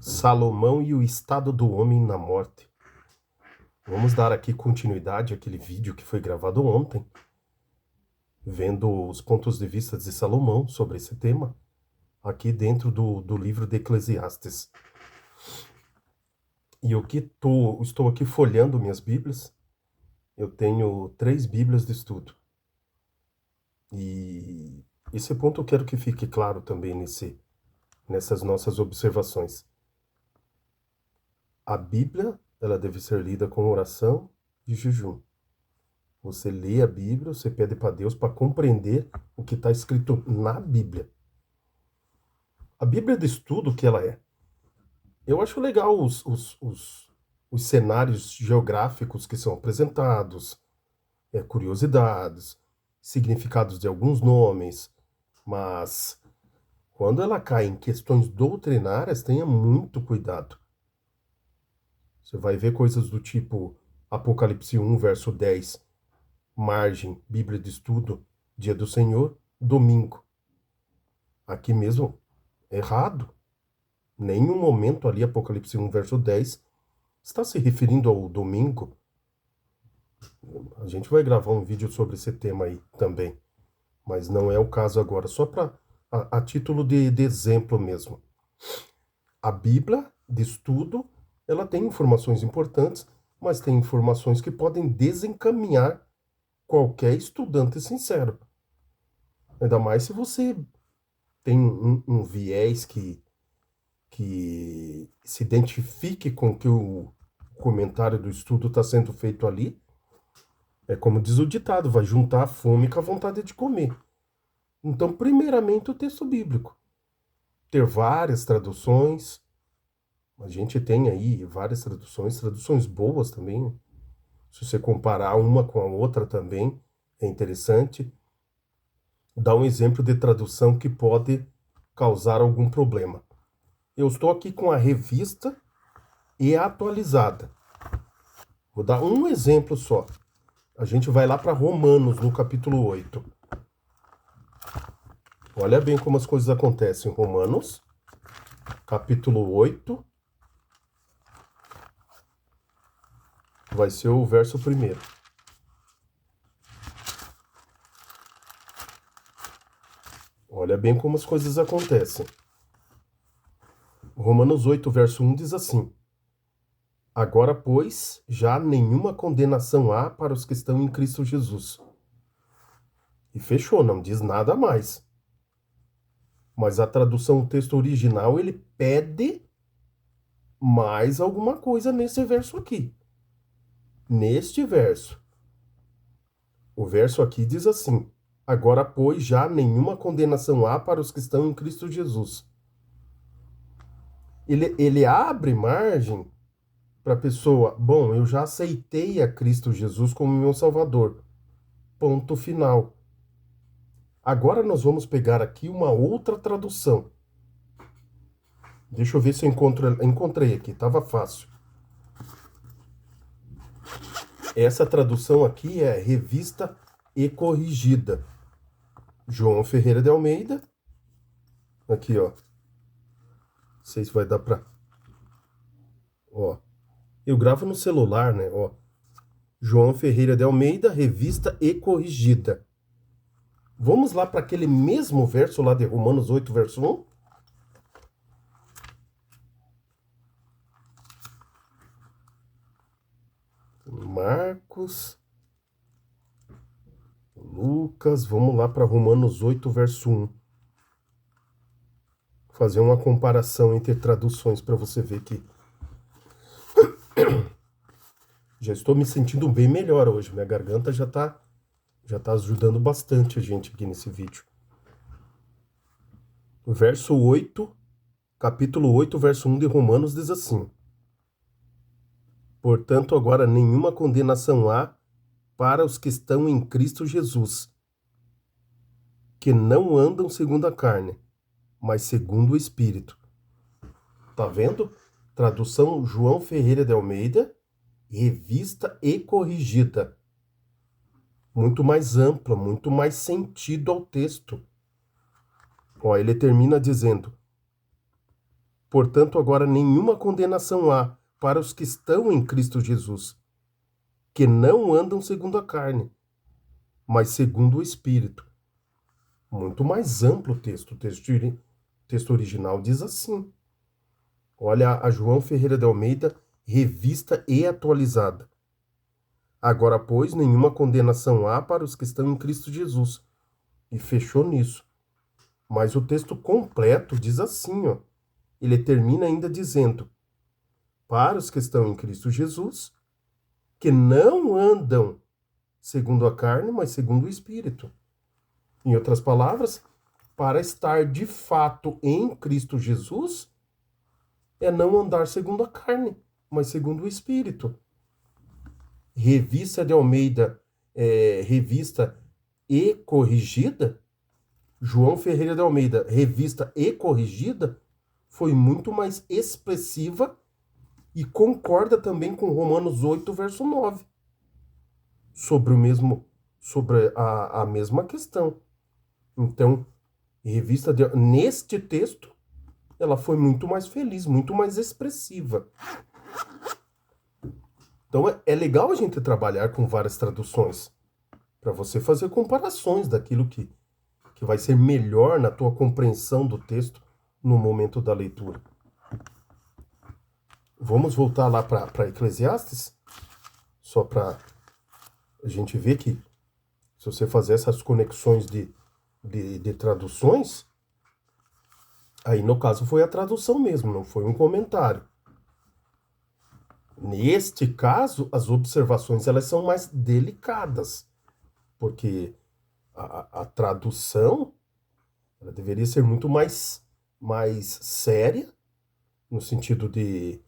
Salomão e o estado do homem na morte. Vamos dar aqui continuidade àquele vídeo que foi gravado ontem, vendo os pontos de vista de Salomão sobre esse tema, aqui dentro do livro de Eclesiastes. E eu que estou aqui folheando minhas Bíblias. Eu tenho 3 Bíblias de estudo. E esse ponto eu quero que fique claro também nessas nossas observações. A Bíblia, ela deve ser lida com oração e jejum. Você lê a Bíblia, você pede para Deus para compreender o que está escrito na Bíblia. A Bíblia de estudo, o que ela é? Eu acho legal os cenários geográficos que são apresentados, curiosidades, significados de alguns nomes, mas quando ela cai em questões doutrinárias, tenha muito cuidado. Você vai ver coisas do tipo Apocalipse 1, verso 10, margem, Bíblia de estudo, dia do Senhor, domingo. Aqui mesmo, errado. Nenhum momento ali, Apocalipse 1, verso 10, está se referindo ao domingo. A gente vai gravar um vídeo sobre esse tema aí também, mas não é o caso agora, só para a título de exemplo mesmo. A Bíblia de estudo, ela tem informações importantes, mas tem informações que podem desencaminhar qualquer estudante sincero. Ainda mais se você tem um viés que se identifique com o que o comentário do estudo está sendo feito ali. É como diz o ditado, vai juntar a fome com a vontade de comer. Então, primeiramente, o texto bíblico. Ter várias traduções. A gente tem aí várias traduções boas também. Se você comparar uma com a outra também, é interessante. Dá um exemplo de tradução que pode causar algum problema. Eu estou aqui com a revista e atualizada. Vou dar um exemplo só. A gente vai lá para Romanos, no capítulo 8. Olha bem como as coisas acontecem. Romanos, capítulo 8. Vai ser o verso 1. Olha bem como as coisas acontecem. Romanos 8, verso 1 diz assim: Agora, pois, já nenhuma condenação há para os que estão em Cristo Jesus. E fechou, não diz nada mais. Mas a tradução, o texto original, ele pede mais alguma coisa nesse verso aqui. Neste verso. O verso aqui diz assim: Agora, pois, já nenhuma condenação há para os que estão em Cristo Jesus. Ele abre margem para a pessoa, bom, eu já aceitei a Cristo Jesus como meu Salvador. Ponto final. Agora nós vamos pegar aqui uma outra tradução. Deixa eu ver se eu encontrei aqui, estava fácil. Essa tradução aqui é Revista e Corrigida. João Ferreira de Almeida. Aqui, ó. Não sei se vai dar para... Ó. Eu gravo no celular, né? Ó. João Ferreira de Almeida, Revista e Corrigida. Vamos lá para aquele mesmo verso lá de Romanos 8, verso 1. Marcos, Lucas, vamos lá para Romanos 8, verso 1. Fazer uma comparação entre traduções para você ver que já estou me sentindo bem melhor hoje. Minha garganta já tá ajudando bastante a gente aqui nesse vídeo. Verso 8, capítulo 8, verso 1 de Romanos diz assim: Portanto, agora nenhuma condenação há para os que estão em Cristo Jesus, que não andam segundo a carne, mas segundo o Espírito. Tá vendo? Tradução João Ferreira de Almeida, Revista e Corrigida. Muito mais ampla, muito mais sentido ao texto. Ó, ele termina dizendo: Portanto, agora nenhuma condenação há para os que estão em Cristo Jesus, que não andam segundo a carne, mas segundo o Espírito. Muito mais amplo o texto. O texto original diz assim. Olha a João Ferreira de Almeida, revista e atualizada. Agora, pois, nenhuma condenação há para os que estão em Cristo Jesus. E fechou nisso. Mas o texto completo diz assim, ó. Ele termina ainda dizendo: para os que estão em Cristo Jesus, que não andam segundo a carne, mas segundo o Espírito. Em outras palavras, para estar de fato em Cristo Jesus, é não andar segundo a carne, mas segundo o Espírito. Revista de Almeida, revista e corrigida, João Ferreira de Almeida, revista e corrigida, foi muito mais expressiva e concorda também com Romanos 8, verso 9, sobre a mesma questão. Então, neste texto, ela foi muito mais feliz, muito mais expressiva. Então, é legal a gente trabalhar com várias traduções, para você fazer comparações daquilo que vai ser melhor na tua compreensão do texto no momento da leitura. Vamos voltar lá para Eclesiastes, só para a gente ver que se você fazer essas conexões de traduções, aí no caso foi a tradução mesmo, não foi um comentário. Neste caso, as observações elas são mais delicadas, porque a tradução ela deveria ser muito mais séria, no sentido de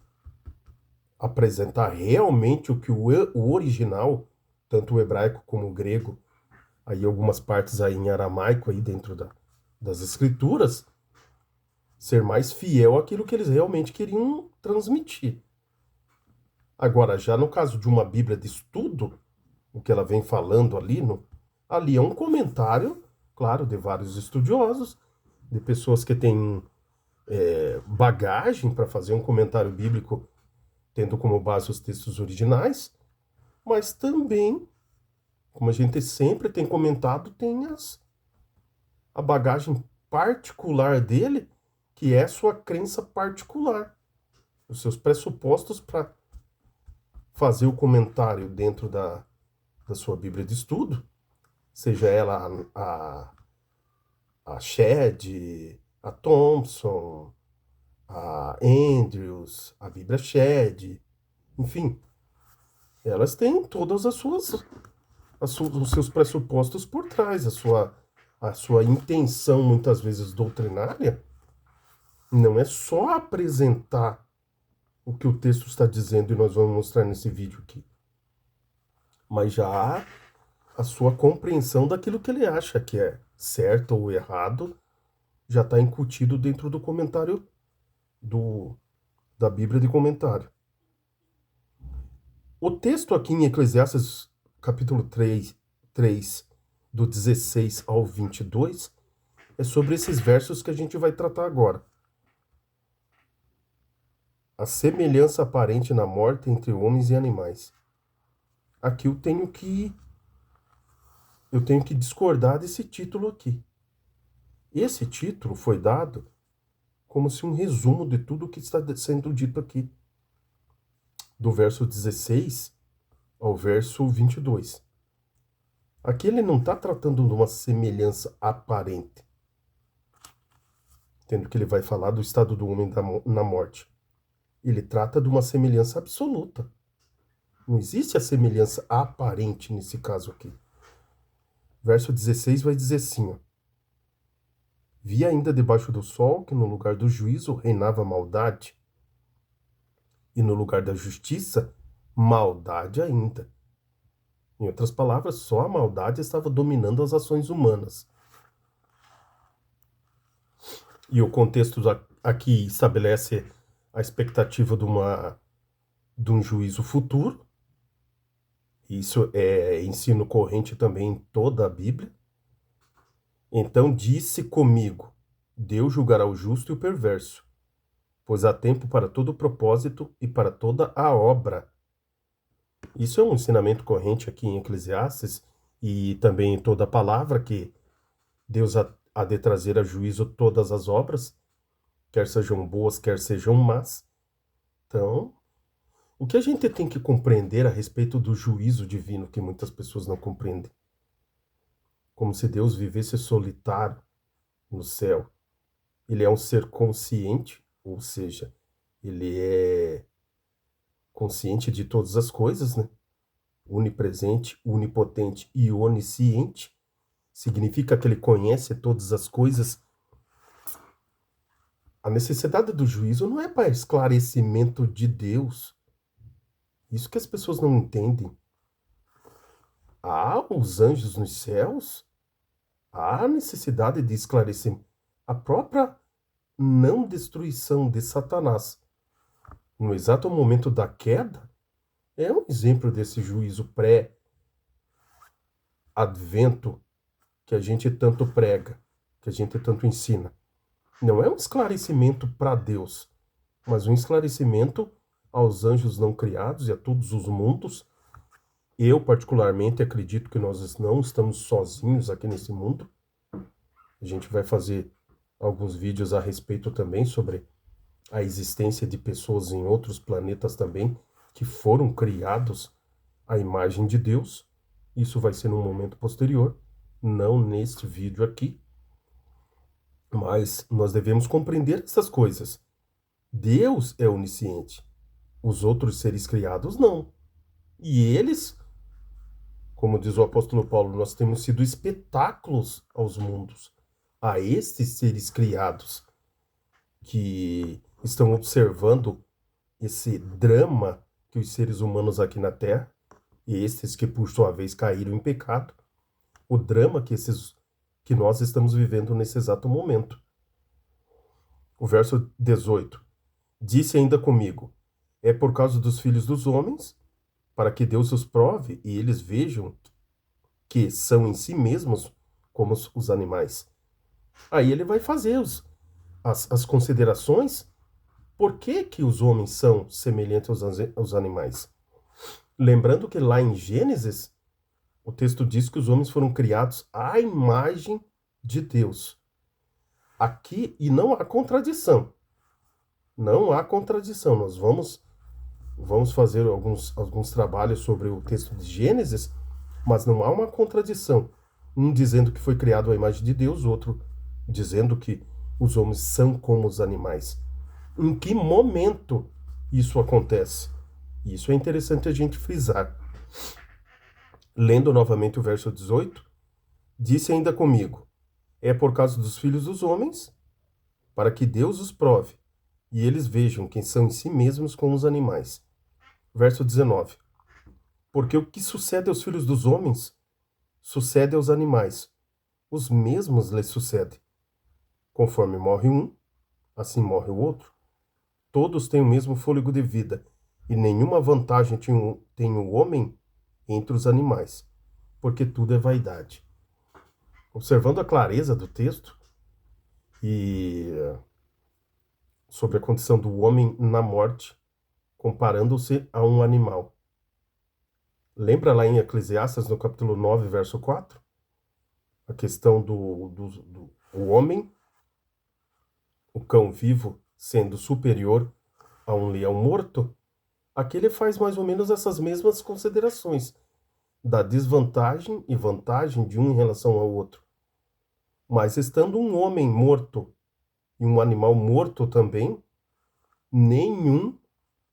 apresentar realmente o que o original, tanto o hebraico como o grego, aí algumas partes aí em aramaico aí dentro das escrituras, ser mais fiel àquilo que eles realmente queriam transmitir. Agora, já no caso de uma Bíblia de estudo, o que ela vem falando ali é um comentário, claro, de vários estudiosos, de pessoas que têm bagagem para fazer um comentário bíblico tendo como base os textos originais, mas também, como a gente sempre tem comentado, tem a bagagem particular dele, que é sua crença particular, os seus pressupostos para fazer o comentário dentro da sua Bíblia de estudo, seja ela a Shedd, a Thompson, a Andrews, a Bíblia Shedd, enfim, elas têm todas os seus pressupostos por trás, a sua intenção, muitas vezes doutrinária, não é só apresentar o que o texto está dizendo e nós vamos mostrar nesse vídeo aqui, mas já há a sua compreensão daquilo que ele acha que é certo ou errado, já está incutido dentro do comentário da Bíblia de comentário. O texto aqui em Eclesiastes, capítulo 3, do 16 ao 22, é sobre esses versos que a gente vai tratar agora. A semelhança aparente na morte entre homens e animais. Aqui eu tenho que discordar desse título aqui. Esse título foi dado como se um resumo de tudo o que está sendo dito aqui, do verso 16 ao verso 22. Aqui ele não está tratando de uma semelhança aparente, tendo que ele vai falar do estado do homem na morte. Ele trata de uma semelhança absoluta. Não existe a semelhança aparente nesse caso aqui. Verso 16 vai dizer assim, ó. Vi ainda debaixo do sol que no lugar do juízo reinava maldade, e no lugar da justiça, maldade ainda. Em outras palavras, só a maldade estava dominando as ações humanas. E o contexto aqui estabelece a expectativa de um juízo futuro. Isso é ensino corrente também em toda a Bíblia. Então disse comigo, Deus julgará o justo e o perverso, pois há tempo para todo propósito e para toda a obra. Isso é um ensinamento corrente aqui em Eclesiastes e também em toda a palavra, que Deus há de trazer a juízo todas as obras, quer sejam boas, quer sejam más. Então, o que a gente tem que compreender a respeito do juízo divino, que muitas pessoas não compreendem? Como se Deus vivesse solitário no céu. Ele é um ser consciente, ou seja, ele é consciente de todas as coisas, né? Onipresente, onipotente e onisciente. Significa que ele conhece todas as coisas. A necessidade do juízo não é para esclarecimento de Deus. Isso que as pessoas não entendem. Há os anjos nos céus, há necessidade de esclarecimento. A própria não destruição de Satanás, no exato momento da queda, é um exemplo desse juízo pré-advento que a gente tanto prega, que a gente tanto ensina. Não é um esclarecimento para Deus, mas um esclarecimento aos anjos não criados e a todos os mundos. Eu, particularmente, acredito que nós não estamos sozinhos aqui nesse mundo. A gente vai fazer alguns vídeos a respeito também sobre a existência de pessoas em outros planetas também, que foram criados à imagem de Deus. Isso vai ser num momento posterior, não neste vídeo aqui. Mas nós devemos compreender essas coisas. Deus é onisciente. Os outros seres criados, não. E eles, como diz o apóstolo Paulo, nós temos sido espetáculos aos mundos, a estes seres criados que estão observando esse drama que os seres humanos aqui na Terra, e estes que por sua vez caíram em pecado, o drama que nós estamos vivendo nesse exato momento. O verso 18. Disse ainda comigo: é por causa dos filhos dos homens, para que Deus os prove e eles vejam que são em si mesmos como os animais. Aí ele vai fazer as considerações. Por que que os homens são semelhantes aos animais? Lembrando que lá em Gênesis, o texto diz que os homens foram criados à imagem de Deus. Aqui, e não há contradição. Não há contradição. Nós vamos fazer alguns trabalhos sobre o texto de Gênesis, mas não há uma contradição. Um dizendo que foi criado à imagem de Deus, outro dizendo que os homens são como os animais. Em que momento isso acontece? Isso é interessante a gente frisar. Lendo novamente o verso 18, disse ainda comigo: é por causa dos filhos dos homens, para que Deus os prove, e eles vejam quem são em si mesmos como os animais. Verso 19. Porque o que sucede aos filhos dos homens, sucede aos animais. Os mesmos lhes sucede. Conforme morre um, assim morre o outro. Todos têm o mesmo fôlego de vida, e nenhuma vantagem tem o homem entre os animais, porque tudo é vaidade. Observando a clareza do texto e sobre a condição do homem na morte, comparando-se a um animal. Lembra lá em Eclesiastes, no capítulo 9, verso 4? A questão do homem, o cão vivo, sendo superior a um leão morto. Aqui ele faz mais ou menos essas mesmas considerações da desvantagem e vantagem de um em relação ao outro. Mas estando um homem morto e um animal morto também,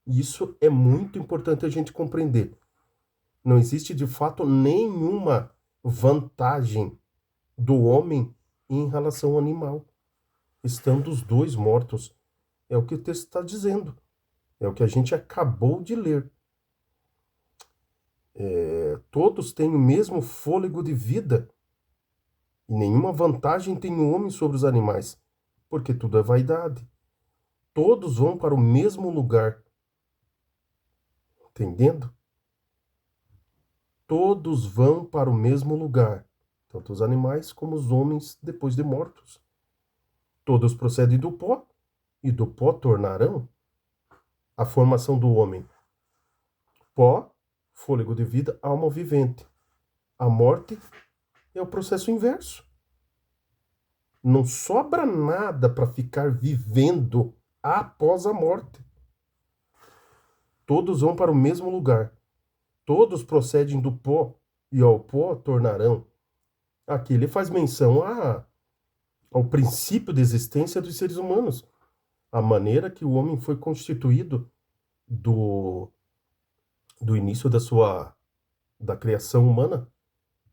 isso é muito importante a gente compreender. Não existe de fato nenhuma vantagem do homem em relação ao animal, estando os dois mortos. É o que o texto está dizendo. É o que a gente acabou de ler. Todos têm o mesmo fôlego de vida. E nenhuma vantagem tem o homem sobre os animais, porque tudo é vaidade. Todos vão para o mesmo lugar. Entendendo? Todos vão para o mesmo lugar, tanto os animais como os homens depois de mortos. Todos procedem do pó, e do pó tornarão, a formação do homem. Pó, fôlego de vida, alma vivente. A morte é o processo inverso. Não sobra nada para ficar vivendo após a morte. Todos vão para o mesmo lugar. Todos procedem do pó e ao pó tornarão. Aqui ele faz menção ao princípio de existência dos seres humanos. A maneira que o homem foi constituído do início da criação humana.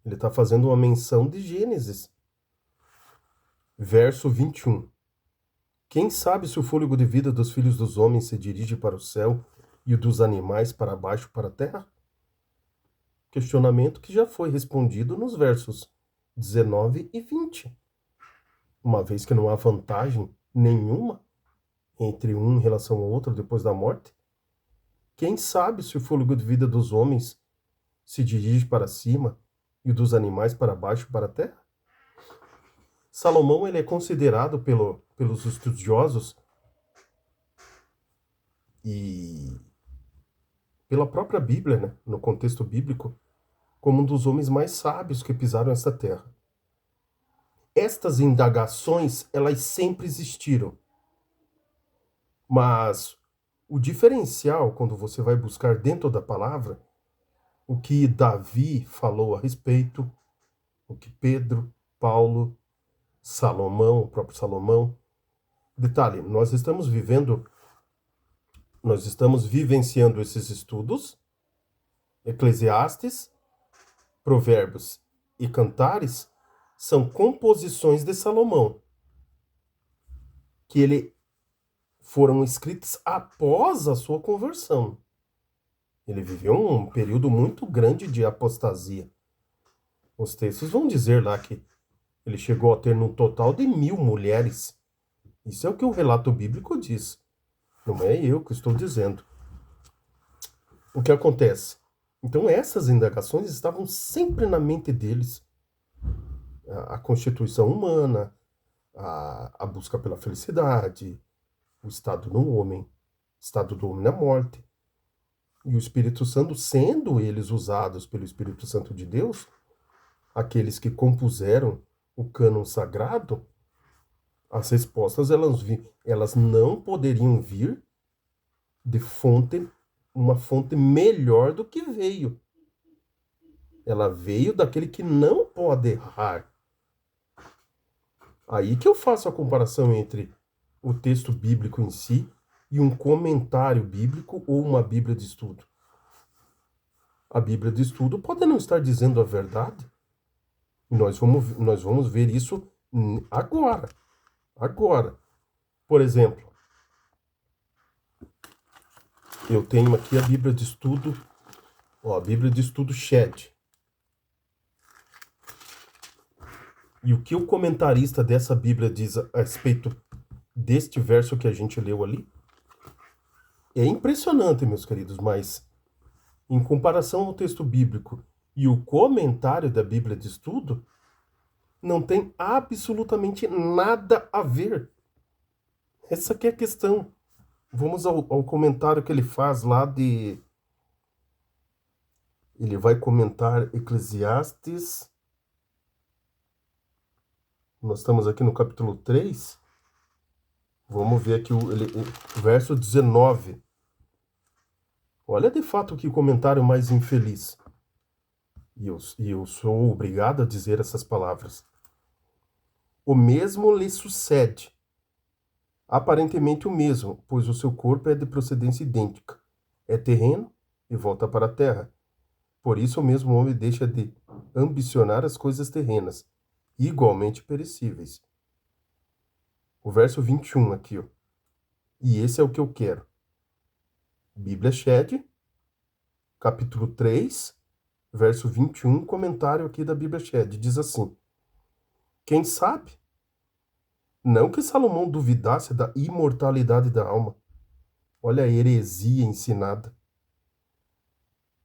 Ele está fazendo uma menção de Gênesis. Verso 21. Quem sabe se o fôlego de vida dos filhos dos homens se dirige para o céu e o dos animais para baixo, para a terra? Questionamento que já foi respondido nos versos 19 e 20. Uma vez que não há vantagem nenhuma entre um em relação ao outro depois da morte, quem sabe se o fôlego de vida dos homens se dirige para cima e o dos animais para baixo, para a terra? Salomão ele é considerado pelos estudiosos e pela própria Bíblia, né, no contexto bíblico, como um dos homens mais sábios que pisaram essa terra. Estas indagações, elas sempre existiram. Mas o diferencial, quando você vai buscar dentro da palavra, o que Davi falou a respeito, o que Pedro, Paulo, Salomão, o próprio Salomão. Detalhe, nós estamos vivenciando esses estudos, Eclesiastes, Provérbios e Cantares, são composições de Salomão, que foram escritas após a sua conversão. Ele viveu um período muito grande de apostasia. Os textos vão dizer lá que ele chegou a ter no total de 1000 mulheres. Isso é o que o relato bíblico diz. Não é eu que estou dizendo. O que acontece? Então essas indagações estavam sempre na mente deles. A constituição humana, a busca pela felicidade, o estado do homem na morte. E o Espírito Santo, sendo eles usados pelo Espírito Santo de Deus, aqueles que compuseram o cânon sagrado, as respostas elas não poderiam vir de uma fonte melhor do que veio. Ela veio daquele que não pode errar. Aí que eu faço a comparação entre o texto bíblico em si e um comentário bíblico ou uma Bíblia de estudo. A Bíblia de estudo pode não estar dizendo a verdade. Nós vamos ver isso agora. Agora. Por exemplo, eu tenho aqui a Bíblia de estudo, a Bíblia de estudo Shed. E o que o comentarista dessa Bíblia diz a respeito deste verso que a gente leu ali é impressionante, meus queridos, mas em comparação ao texto bíblico e o comentário da Bíblia de estudo, não tem absolutamente nada a ver. Essa aqui é a questão. Vamos ao comentário que ele faz lá de... Ele vai comentar Eclesiastes. Nós estamos aqui no capítulo 3. Vamos ver aqui o verso 19. Olha de fato que comentário mais infeliz. E eu sou obrigado a dizer essas palavras. O mesmo lhe sucede. Aparentemente o mesmo, pois o seu corpo é de procedência idêntica. É terreno e volta para a terra. Por isso o mesmo homem deixa de ambicionar as coisas terrenas, igualmente perecíveis. O verso 21 aqui, ó. E esse é o que eu quero. Bíblia Shed, capítulo 3, verso 21, comentário aqui da Bíblia Shed, diz assim: quem sabe? Não que Salomão duvidasse da imortalidade da alma. Olha a heresia ensinada.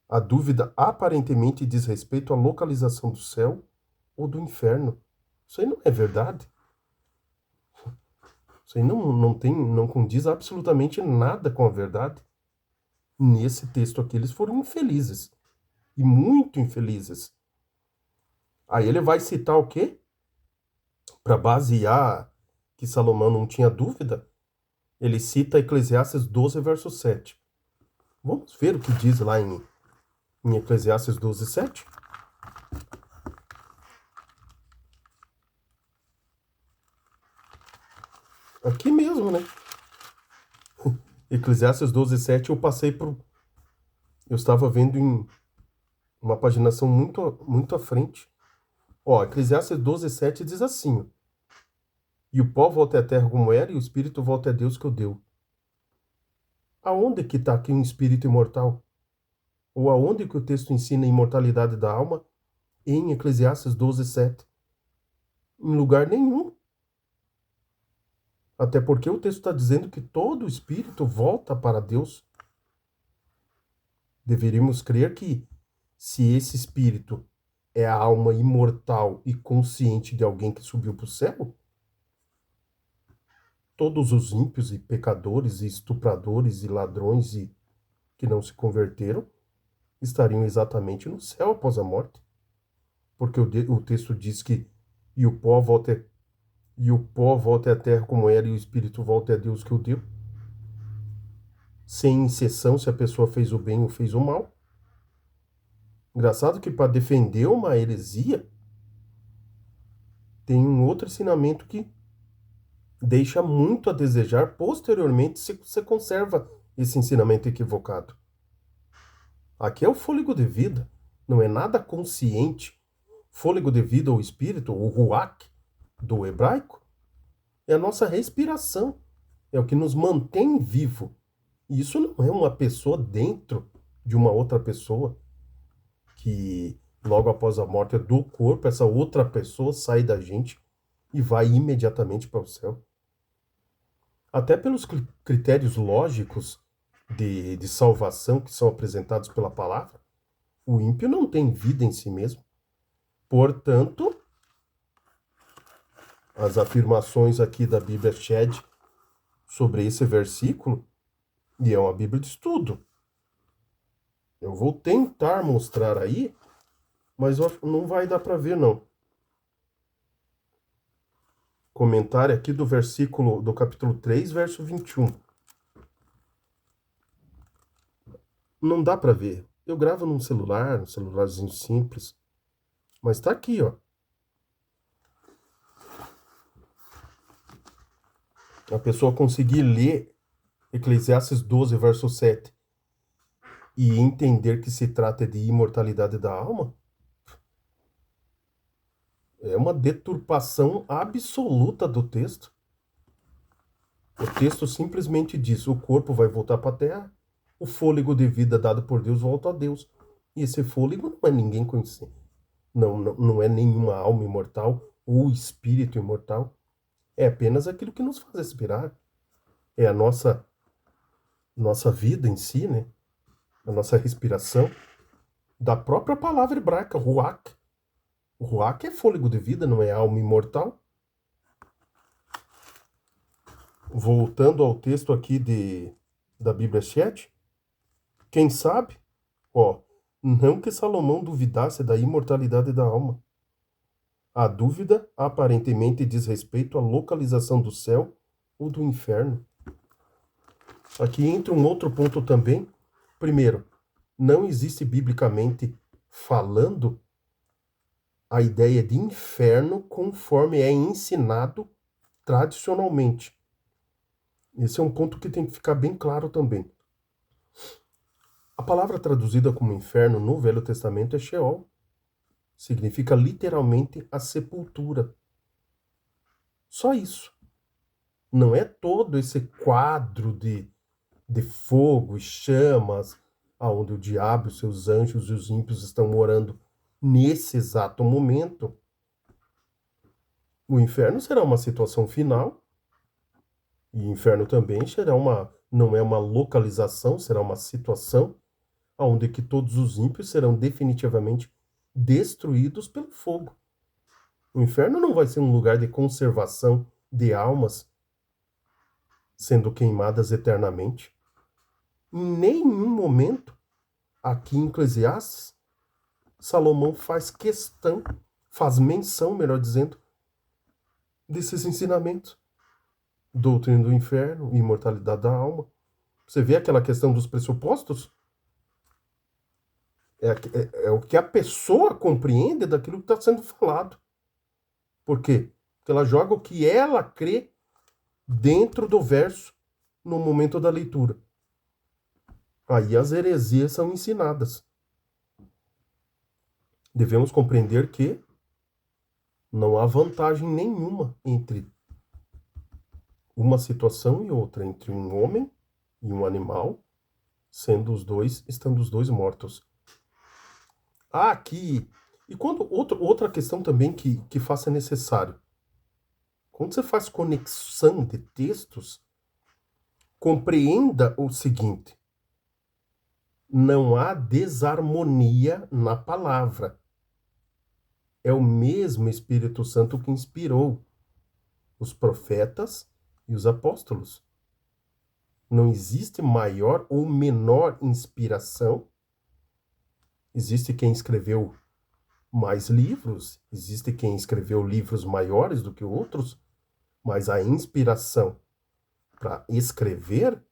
A dúvida aparentemente diz respeito à localização do céu ou do inferno. Isso aí não é verdade. Isso aí não condiz absolutamente nada com a verdade. Nesse texto aqui, eles foram infelizes. E muito infelizes. Aí ele vai citar o quê? Para basear que Salomão não tinha dúvida, ele cita Eclesiastes 12, verso 7. Vamos ver o que diz lá em Eclesiastes 12, 7? Aqui mesmo, né? Eclesiastes 12, 7 eu passei por... Eu estava vendo em uma paginação muito à frente. Ó, Eclesiastes 12, 7 diz assim: e o pó volta à terra como era, e o espírito volta a Deus que o deu. Aonde que está aqui um espírito imortal? Ou aonde que o texto ensina a imortalidade da alma? Em Eclesiastes 12, 7. Em lugar nenhum. Até porque o texto está dizendo que todo espírito volta para Deus. Deveríamos crer que, se esse espírito é a alma imortal e consciente de alguém que subiu para o céu, todos os ímpios e pecadores e estupradores e ladrões e que não se converteram estariam exatamente no céu após a morte. Porque o texto diz que e o pó volta à terra como era, e o espírito volta a Deus que o deu. Sem exceção se a pessoa fez o bem ou fez o mal. Engraçado que para defender uma heresia, tem um outro ensinamento que deixa muito a desejar. Posteriormente, se você conserva esse ensinamento equivocado. Aqui é o fôlego de vida, não é nada consciente. Fôlego de vida ou espírito, o ruach do hebraico, é a nossa respiração, é o que nos mantém vivo. E isso não é uma pessoa dentro de uma outra pessoa, que logo após a morte do corpo, essa outra pessoa sai da gente e vai imediatamente para o céu. Até pelos critérios lógicos de salvação que são apresentados pela palavra, o ímpio não tem vida em si mesmo. Portanto, as afirmações aqui da Bíblia Shed sobre esse versículo, e é uma Bíblia de estudo. Eu vou tentar mostrar aí, mas não vai dar para ver, não. Comentário aqui do versículo do capítulo 3, verso 21. Não dá para ver. Eu gravo num celularzinho simples, mas tá aqui, ó. A pessoa conseguir ler Eclesiastes 12, verso 7 e entender que se trata de imortalidade da alma, é uma deturpação absoluta do texto. O texto simplesmente diz: o corpo vai voltar para a terra, o fôlego de vida dado por Deus volta a Deus. E esse fôlego não é ninguém conhecido. Não é nenhuma alma imortal ou espírito imortal. É apenas aquilo que nos faz respirar. É a nossa vida em si, né? A nossa respiração. Da própria palavra hebraica, ruach. O ruach é fôlego de vida, não é alma imortal. Voltando ao texto aqui da Bíblia Shed, quem sabe, ó, não que Salomão duvidasse da imortalidade da alma. A dúvida aparentemente diz respeito à localização do céu ou do inferno. Aqui entra um outro ponto também. Primeiro, não existe biblicamente falando a ideia de inferno conforme é ensinado tradicionalmente. Esse é um ponto que tem que ficar bem claro também. A palavra traduzida como inferno no Velho Testamento é Sheol. Significa literalmente a sepultura. Só isso. Não é todo esse quadro de fogo e chamas, aonde o diabo, os seus anjos e os ímpios estão morando nesse exato momento. O inferno será uma situação final, e o inferno também não é uma localização, será uma situação onde que todos os ímpios serão definitivamente destruídos pelo fogo. O inferno não vai ser um lugar de conservação de almas sendo queimadas eternamente. Em nenhum momento, aqui em Eclesiastes, Salomão faz questão, faz menção, melhor dizendo, desses ensinamentos. Doutrina do inferno, imortalidade da alma. Você vê aquela questão dos pressupostos? É o que a pessoa compreende daquilo que está sendo falado. Por quê? Porque ela joga o que ela crê dentro do verso no momento da leitura. Aí as heresias são ensinadas. Devemos compreender que não há vantagem nenhuma entre uma situação e outra, entre um homem e um animal, estando os dois mortos. Aqui. E quando outra questão também que faça necessário. Quando você faz conexão de textos, compreenda o seguinte: não há desarmonia na palavra. É o mesmo Espírito Santo que inspirou os profetas e os apóstolos. Não existe maior ou menor inspiração. Existe quem escreveu mais livros, existe quem escreveu livros maiores do que outros, mas a inspiração para escrever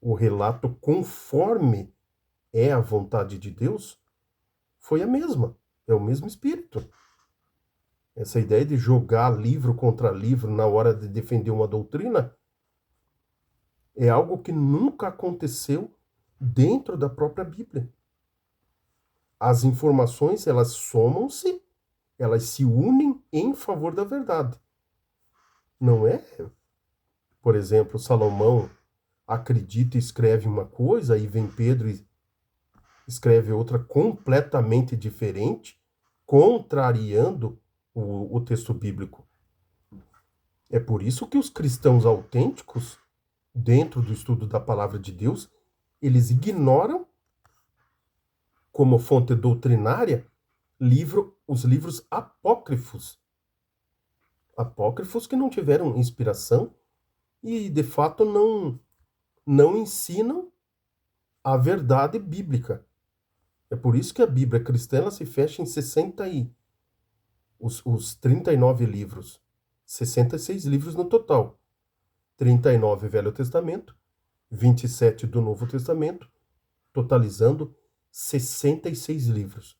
o relato conforme é a vontade de Deus foi a mesma. É o mesmo Espírito. Essa ideia de jogar livro contra livro na hora de defender uma doutrina é algo que nunca aconteceu dentro da própria Bíblia. As informações, elas somam-se, elas se unem em favor da verdade. Não é, por exemplo, Salomão acredita e escreve uma coisa, aí vem Pedro e escreve outra completamente diferente, contrariando o texto bíblico. É por isso que os cristãos autênticos, dentro do estudo da palavra de Deus, eles ignoram como fonte doutrinária os livros apócrifos. Apócrifos que não tiveram inspiração e, de fato, não ensinam a verdade bíblica. É por isso que a Bíblia cristã ela se fecha em os 39 livros. 66 livros no total. 39 Velho Testamento, 27 do Novo Testamento, totalizando 66 livros.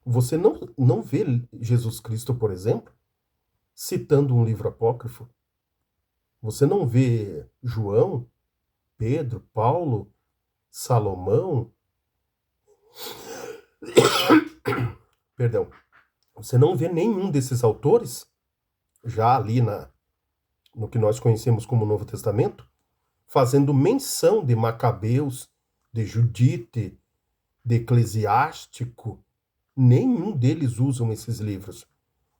Você não vê Jesus Cristo, por exemplo, citando um livro apócrifo. Você não vê João, Pedro, Paulo, Salomão, perdão, você não vê nenhum desses autores, já ali no que nós conhecemos como Novo Testamento, fazendo menção de Macabeus, de Judite, de Eclesiástico. Nenhum deles usam esses livros,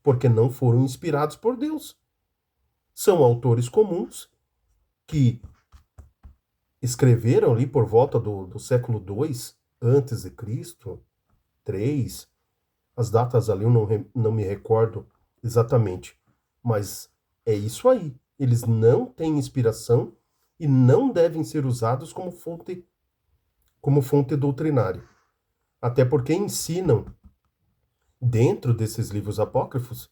porque não foram inspirados por Deus. São autores comuns que escreveram ali por volta do século II antes de Cristo, 3. As datas ali eu não me recordo exatamente, mas é isso aí. Eles não têm inspiração e não devem ser usados como fonte doutrinária. Até porque ensinam, dentro desses livros apócrifos,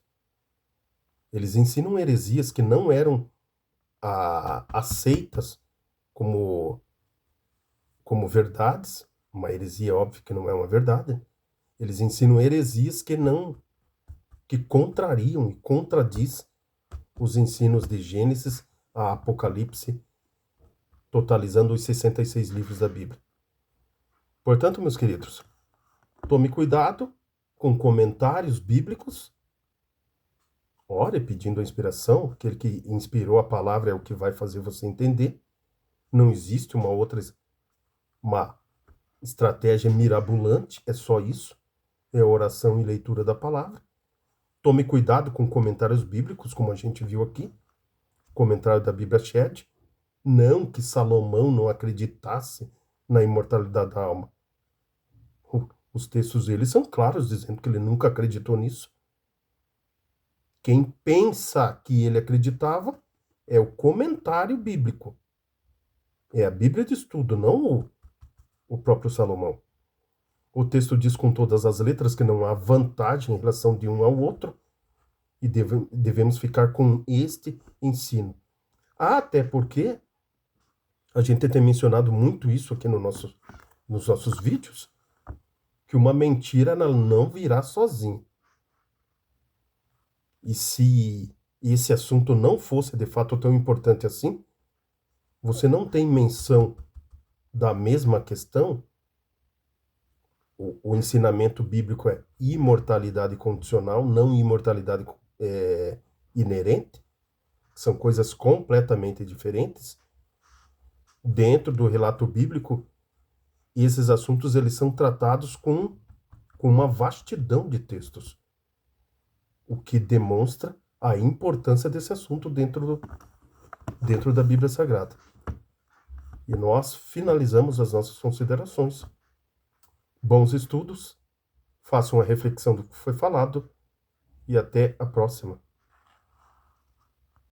eles ensinam heresias que não eram aceitas como verdades. Uma heresia, óbvio que não é uma verdade. Eles ensinam heresias que contrariam e contradiz os ensinos de Gênesis a Apocalipse, totalizando os 66 livros da Bíblia. Portanto, meus queridos, tome cuidado com comentários bíblicos. Ore pedindo a inspiração, aquele que inspirou a palavra é o que vai fazer você entender. Não existe uma estratégia mirabolante, é só isso. É oração e leitura da palavra. Tome cuidado com comentários bíblicos, como a gente viu aqui. Comentário da Bíblia Shed. Não que Salomão não acreditasse na imortalidade da alma. Os textos dele são claros, dizendo que ele nunca acreditou nisso. Quem pensa que ele acreditava é o comentário bíblico. É a Bíblia de estudo, não o próprio Salomão. O texto diz com todas as letras que não há vantagem em relação de um ao outro e devemos ficar com este ensino. Até porque a gente tem mencionado muito isso aqui nos nossos vídeos, que uma mentira ela não virá sozinha. E se esse assunto não fosse de fato tão importante assim, você não tem menção da mesma questão. O ensinamento bíblico é imortalidade condicional, não imortalidade inerente. São coisas completamente diferentes. Dentro do relato bíblico, esses assuntos eles são tratados com uma vastidão de textos, o que demonstra a importância desse assunto dentro da Bíblia Sagrada. E nós finalizamos as nossas considerações. Bons estudos, façam a reflexão do que foi falado e até a próxima.